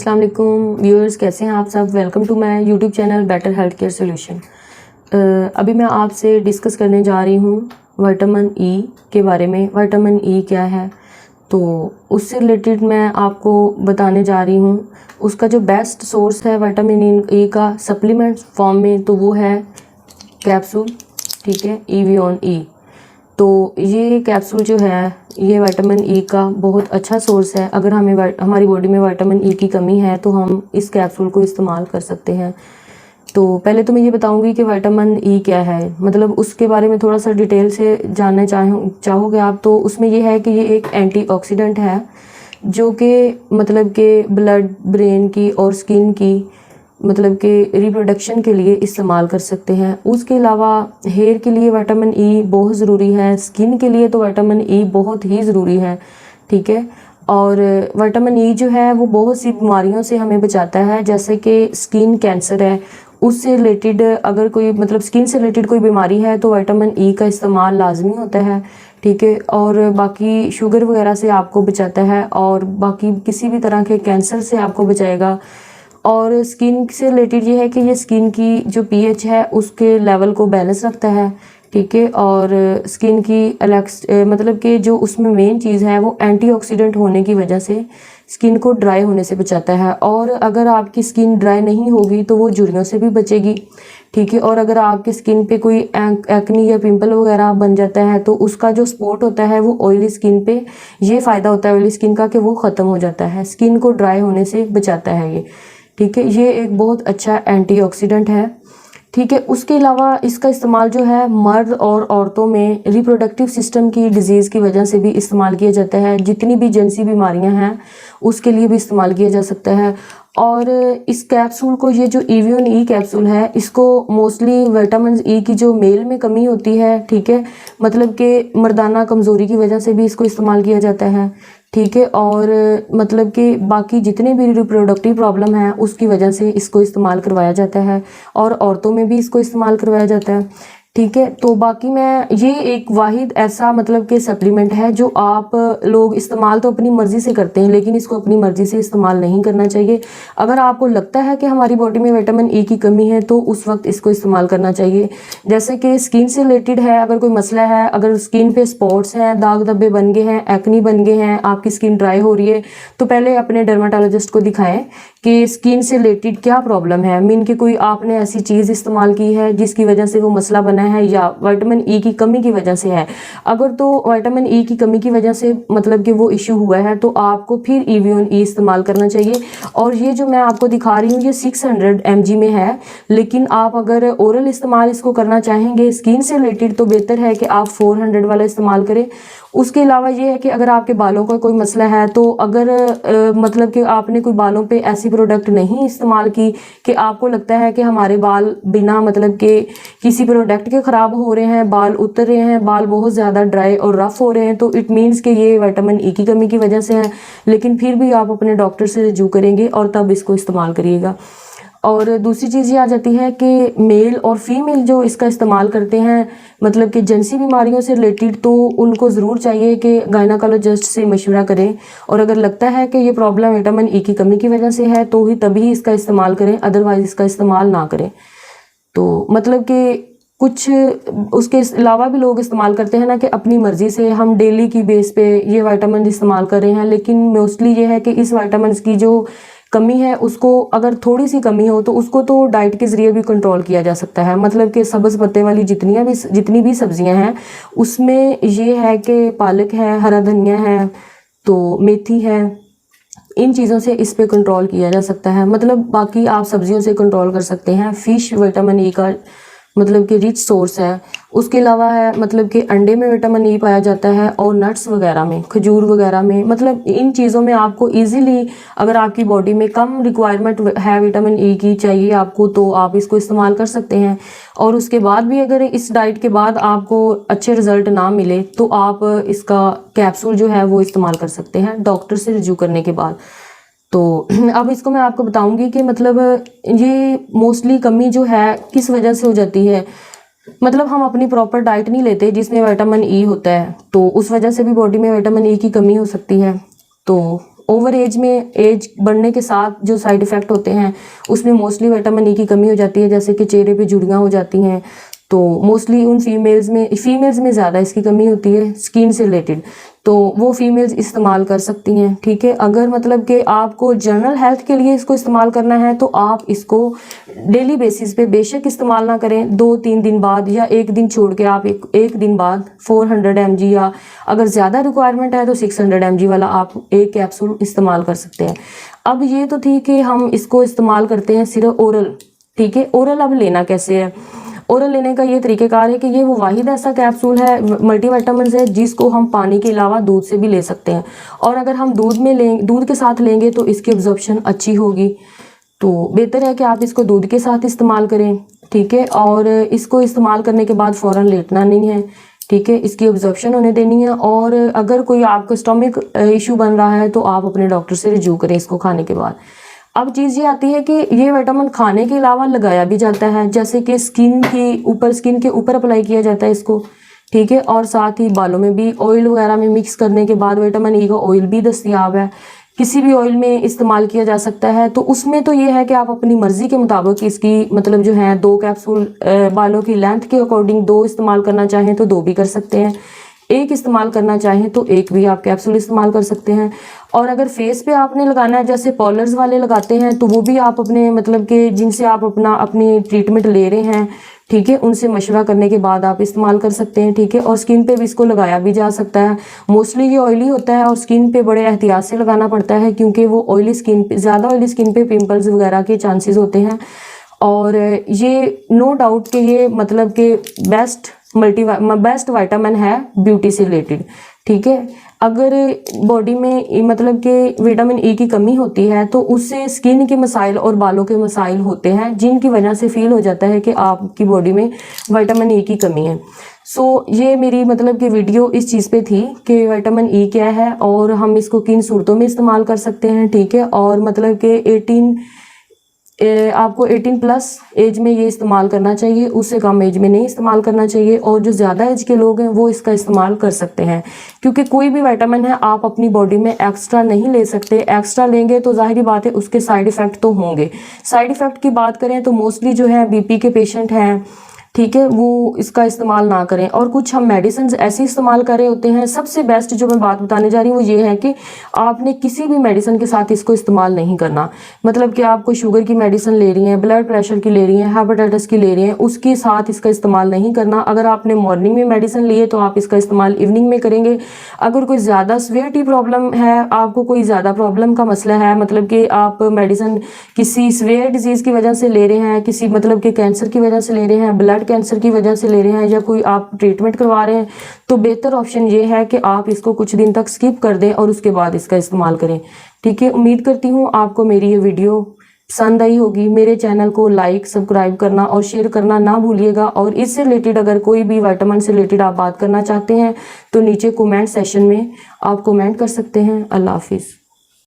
अस्सलाम वालेकुम व्यूअर्स, कैसे हैं आप सब। Welcome to my YouTube channel better health care solution. अभी मैं आपसे डिस्कस करने जा रही हूँ विटामिन ई के बारे में। विटामिन ई क्या है, तो उससे रिलेटेड मैं आपको बताने जा रही हूँ। उसका जो बेस्ट सोर्स है विटामिन ई का सप्लीमेंट फॉर्म में, तो वो है कैप्सूल, ठीक है, एवियन ई। तो ये कैप्सूल जो है ये विटामिन ई का बहुत अच्छा सोर्स है। अगर हमें हमारी बॉडी में विटामिन ई की कमी है तो हम इस कैप्सूल को इस्तेमाल कर सकते हैं। तो पहले तो मैं ये बताऊंगी कि विटामिन ई क्या है, मतलब उसके बारे में थोड़ा सा डिटेल से जानना चाहोगे आप। तो उसमें ये है कि ये एक एंटीऑक्सीडेंट है जो कि मतलब कि ब्लड, ब्रेन की और स्किन की मतलब कि रिप्रोडक्शन के लिए इस्तेमाल कर सकते हैं। उसके अलावा हेयर के लिए विटामिन ई बहुत ज़रूरी है, स्किन के लिए तो विटामिन ई बहुत ही ज़रूरी है, ठीक है। और विटामिन ई जो है वो बहुत सी बीमारियों से हमें बचाता है, जैसे कि स्किन कैंसर है, उससे रिलेटेड अगर कोई मतलब स्किन से रिलेटेड कोई बीमारी है तो विटामिन ई का इस्तेमाल लाजमी होता है, ठीक है। और बाकी शुगर वगैरह से आपको बचाता है और बाकी किसी भी तरह के कैंसर से आपको बचाएगा। और स्किन से रिलेटेड ये है कि ये स्किन की जो पीएच है उसके लेवल को बैलेंस रखता है, ठीक है। और स्किन की मतलब कि जो उसमें मेन चीज़ है वो एंटीऑक्सीडेंट होने की वजह से स्किन को ड्राई होने से बचाता है। और अगर आपकी स्किन ड्राई नहीं होगी तो वो झुर्रियों से भी बचेगी, ठीक है। और अगर आपकी स्किन पे कोई एक्नी या पिंपल वगैरह बन जाता है तो उसका जो स्पॉट होता है वो ऑयली स्किन पे, ये फ़ायदा होता है ऑयली स्किन का कि वो ख़त्म हो जाता है, स्किन को ड्राई होने से बचाता है ये, ठीक है। ये एक बहुत अच्छा एंटीऑक्सीडेंट है, ठीक है। उसके अलावा इसका इस्तेमाल जो है मर्द और औरतों में रिप्रोडक्टिव सिस्टम की डिजीज़ की वजह से भी इस्तेमाल किया जाता है। जितनी भी जिनसी बीमारियां हैं उसके लिए भी इस्तेमाल किया जा सकता है। और इस कैप्सूल को, ये जो एवियन ई कैप्सूल है, इसको मोस्टली विटामिन ई की जो मेल में कमी होती है, ठीक है, मतलब कि मर्दाना कमज़ोरी की वजह से भी इसको इस्तेमाल किया जाता है, ठीक है। और मतलब कि बाकी जितने भी रिप्रोडक्टिव प्रॉब्लम है उसकी वजह से इसको इस्तेमाल करवाया जाता है और औरतों में भी इसको इस्तेमाल करवाया जाता है, ठीक है। तो बाकी मैं ये एक वाहिद ऐसा मतलब कि सप्लीमेंट है जो आप लोग इस्तेमाल तो अपनी मर्ज़ी से करते हैं, लेकिन इसको अपनी मर्ज़ी से इस्तेमाल नहीं करना चाहिए। अगर आपको लगता है कि हमारी बॉडी में विटामिन ई की कमी है तो उस वक्त इसको इस्तेमाल करना चाहिए। जैसे कि स्किन से रिलेटेड है, अगर कोई मसला है, अगर स्किन पे स्पॉट्स हैं, दाग धब्बे बन गए हैं, एक्नी बन गए हैं, आपकी स्किन ड्राई हो रही है, तो पहले अपने डर्माटोलॉजिस्ट को दिखाएं कि स्किन से रिलेटेड क्या प्रॉब्लम है। मीन कि कोई आपने ऐसी चीज़ इस्तेमाल की है जिसकी वजह से वो मसला बना है या विटामिन ई की कमी की वजह से है। अगर तो विटामिन ई की कमी की वजह से मतलब कि वो इशू हुआ है तो आपको फिर एवियन ई इस्तेमाल करना चाहिए। और ये जो मैं आपको दिखा रही हूँ ये 600 mg में है, लेकिन आप अगर ओरल इस्तेमाल इसको करना चाहेंगे स्किन से रिलेटेड तो बेहतर है कि आप 400 वाला इस्तेमाल करें। उसके अलावा ये है कि अगर आपके बालों का कोई मसला है तो अगर मतलब कि आपने कोई बालों पे ऐसी प्रोडक्ट नहीं इस्तेमाल की कि आपको लगता है कि हमारे बाल बिना मतलब कि किसी प्रोडक्ट के ख़राब हो रहे हैं, बाल उतर रहे हैं, बाल बहुत ज़्यादा ड्राई और रफ़ हो रहे हैं, तो इट मीन्स कि ये विटामिन ई की कमी की वजह से है। लेकिन फिर भी आप अपने डॉक्टर से रजू करेंगे और तब इसको इस्तेमाल करिएगा। और दूसरी चीज़ ये आ जाती है कि मेल और फीमेल जो इसका इस्तेमाल करते हैं मतलब कि जिनसी बीमारियों से रिलेटेड, तो उनको ज़रूर चाहिए कि गायनाकोलॉजिस्ट से मशवरा करें। और अगर लगता है कि ये प्रॉब्लम विटामिन ई की कमी की वजह से है तो ही तभी इसका इस्तेमाल करें, अदरवाइज़ इसका इस्तेमाल ना करें। तो मतलब कि कुछ उसके अलावा भी लोग इस्तेमाल करते हैं ना कि अपनी मर्ज़ी से हम डेली की बेस पे ये विटामिन इस्तेमाल कर रहे हैं, लेकिन मोस्टली ये है कि इस विटामिन की जो कमी है उसको, अगर थोड़ी सी कमी हो तो उसको तो डाइट के ज़रिए भी कंट्रोल किया जा सकता है। मतलब कि सब्ज़ पत्ते वाली जितनी भी सब्जियां हैं उसमें ये है कि पालक है, हरा धनिया है, तो मेथी है, इन चीज़ों से इस पे कंट्रोल किया जा सकता है। मतलब बाकी आप सब्जियों से कंट्रोल कर सकते हैं। फ़िश विटामिन ई का मतलब कि रिच सोर्स है। उसके अलावा है मतलब कि अंडे में विटामिन ई पाया जाता है और नट्स वगैरह में, खजूर वगैरह में, मतलब इन चीज़ों में आपको इजीली, अगर आपकी बॉडी में कम रिक्वायरमेंट है विटामिन ई की चाहिए आपको, तो आप इसको इस्तेमाल कर सकते हैं। और उसके बाद भी अगर इस डाइट के बाद आपको अच्छे रिजल्ट ना मिले तो आप इसका कैप्सूल जो है वो इस्तेमाल कर सकते हैं डॉक्टर से रिव्यू करने के बाद। तो अब इसको मैं आपको बताऊंगी कि मतलब ये मोस्टली कमी जो है किस वजह से हो जाती है। मतलब हम अपनी प्रॉपर डाइट नहीं लेते जिसमें विटामिन ई होता है, तो उस वजह से भी बॉडी में विटामिन ई की कमी हो सकती है। तो ओवर एज में, एज बढ़ने के साथ जो साइड इफ़ेक्ट होते हैं उसमें मोस्टली विटामिन ई की कमी हो जाती है, जैसे कि चेहरे पे झुर्रियाँ हो जाती हैं। तो मोस्टली उन फीमेल्स में ज़्यादा इसकी कमी होती है स्किन से रिलेटेड, तो वो फीमेल्स इस्तेमाल कर सकती हैं। ठीक है, अगर मतलब कि आपको जनरल हेल्थ के लिए इसको इस्तेमाल करना है तो आप इसको डेली बेसिस पे बेशक इस्तेमाल ना करें, 2-3 दिन बाद या एक दिन छोड़ के आप एक दिन बाद 400 mg या अगर ज़्यादा रिक्वायरमेंट है तो 600 mg वाला आप एक कैप्सूल इस्तेमाल कर सकते हैं। अब ये तो ठीक है, हम इसको इस्तेमाल करते हैं सिर्फ ओरल। ठीक है, ओरल अब लेना कैसे है? ओरल लेने का ये तरीक़ेकार है कि ये वो वाहिद ऐसा कैप्सूल है, मल्टीविटामिन है, जिसको हम पानी के अलावा दूध से भी ले सकते हैं। और अगर हम दूध के साथ लेंगे तो इसकी एब्जॉर्प्शन अच्छी होगी, तो बेहतर है कि आप इसको दूध के साथ इस्तेमाल करें। ठीक है, और इसको इस्तेमाल करने के बाद फ़ौरन लेटना नहीं है। ठीक है, इसकी एब्जॉर्प्शन होने देनी है। और अगर कोई आपका स्टमक इशू बन रहा है तो आप अपने डॉक्टर से रिव्यू करें इसको खाने के बाद। अब चीज़ ये आती है कि ये विटामिन खाने के अलावा लगाया भी जाता है, जैसे कि स्किन के ऊपर अप्लाई किया जाता है इसको। ठीक है, और साथ ही बालों में भी ऑयल वगैरह में मिक्स करने के बाद विटामिन ई का ऑयल भी दस्तयाब है, किसी भी ऑयल में इस्तेमाल किया जा सकता है। तो उसमें तो ये है कि आप अपनी मर्ज़ी के मुताबिक इसकी मतलब जो है 2 कैप्सूल बालों की लेंथ के अकॉर्डिंग 2 इस्तेमाल करना चाहें तो 2 भी कर सकते हैं, एक इस्तेमाल करना चाहें तो एक भी आप कैप्सूल इस्तेमाल कर सकते हैं। और अगर फेस पे आपने लगाना है, जैसे पॉलर्स वाले लगाते हैं, तो वो भी आप अपने मतलब कि जिनसे आप अपनी ट्रीटमेंट ले रहे हैं, ठीक है, उनसे मशवरा करने के बाद आप इस्तेमाल कर सकते हैं। ठीक है, और स्किन पे भी इसको लगाया भी जा सकता है। मोस्टली ये ऑयली होता है और स्किन पे बड़े एहतियात से लगाना पड़ता है, क्योंकि वो ज़्यादा ऑयली स्किन पे पिंपल्स वगैरह के चांसेस होते हैं। और ये नो डाउट कि ये मतलब कि बेस्ट विटामिन है ब्यूटी से रिलेटेड। ठीक है, अगर बॉडी में मतलब कि विटामिन ई की कमी होती है तो उससे स्किन के मसाइल और बालों के मसाइल होते हैं, जिनकी वजह से फील हो जाता है कि आपकी बॉडी में विटामिन ई की कमी है। ये मेरी मतलब कि वीडियो इस चीज़ पे थी कि विटामिन ई क्या है और हम इसको किन सूरतों में इस्तेमाल कर सकते हैं। ठीक है, और मतलब कि आपको 18+ एज में ये इस्तेमाल करना चाहिए, उससे कम एज में नहीं इस्तेमाल करना चाहिए। और जो ज़्यादा एज के लोग हैं वो इसका इस्तेमाल कर सकते हैं, क्योंकि कोई भी विटामिन है आप अपनी बॉडी में एक्स्ट्रा नहीं ले सकते। एक्स्ट्रा लेंगे तो जाहिर बात है उसके साइड इफ़ेक्ट तो होंगे। साइड इफ़ेक्ट की बात करें तो मोस्टली जो है बीपी के पेशेंट हैं, ठीक है, वो इसका इस्तेमाल ना करें। और कुछ हम मेडिसिन ऐसे इस्तेमाल कर रहे होते हैं। सबसे बेस्ट जो मैं बात बताने जा रही हूँ वो ये है कि आपने किसी भी मेडिसिन के साथ इसको इस्तेमाल नहीं करना। मतलब कि आप कोई शुगर की मेडिसिन ले रही हैं, ब्लड प्रेशर की ले रही हैं, हेपेटाइटिस की ले रही हैं, उसके साथ इसका इस्तेमाल नहीं करना। अगर आपने मॉर्निंग में मेडिसिन ली है तो आप इसका इस्तेमाल इवनिंग में करेंगे। अगर कोई ज़्यादा सीवियरिटी प्रॉब्लम है, आपको कोई ज़्यादा प्रॉब्लम का मसला है, मतलब कि आप मेडिसिन किसी सीवियर डिजीज़ की वजह से ले रहे हैं, किसी मतलब कि कैंसर की वजह से ले रहे हैं, ब्लड कैंसर की वजह से ले रहे हैं, या कोई आप ट्रीटमेंट करवा रहे हैं, तो बेहतर ऑप्शन ये है कि आप इसको कुछ दिन तक स्किप कर दें और उसके बाद इसका इस्तेमाल करें। ठीक है, उम्मीद करती हूँ आपको मेरी ये वीडियो पसंद आई होगी। मेरे चैनल को लाइक, सब्सक्राइब करना और शेयर करना ना भूलिएगा। और इससे रिलेटेड अगर कोई भी विटामिन से रिलेटेड आप बात करना चाहते हैं तो नीचे कमेंट सेशन में आप कमेंट कर सकते हैं। अल्लाह हाफिज़।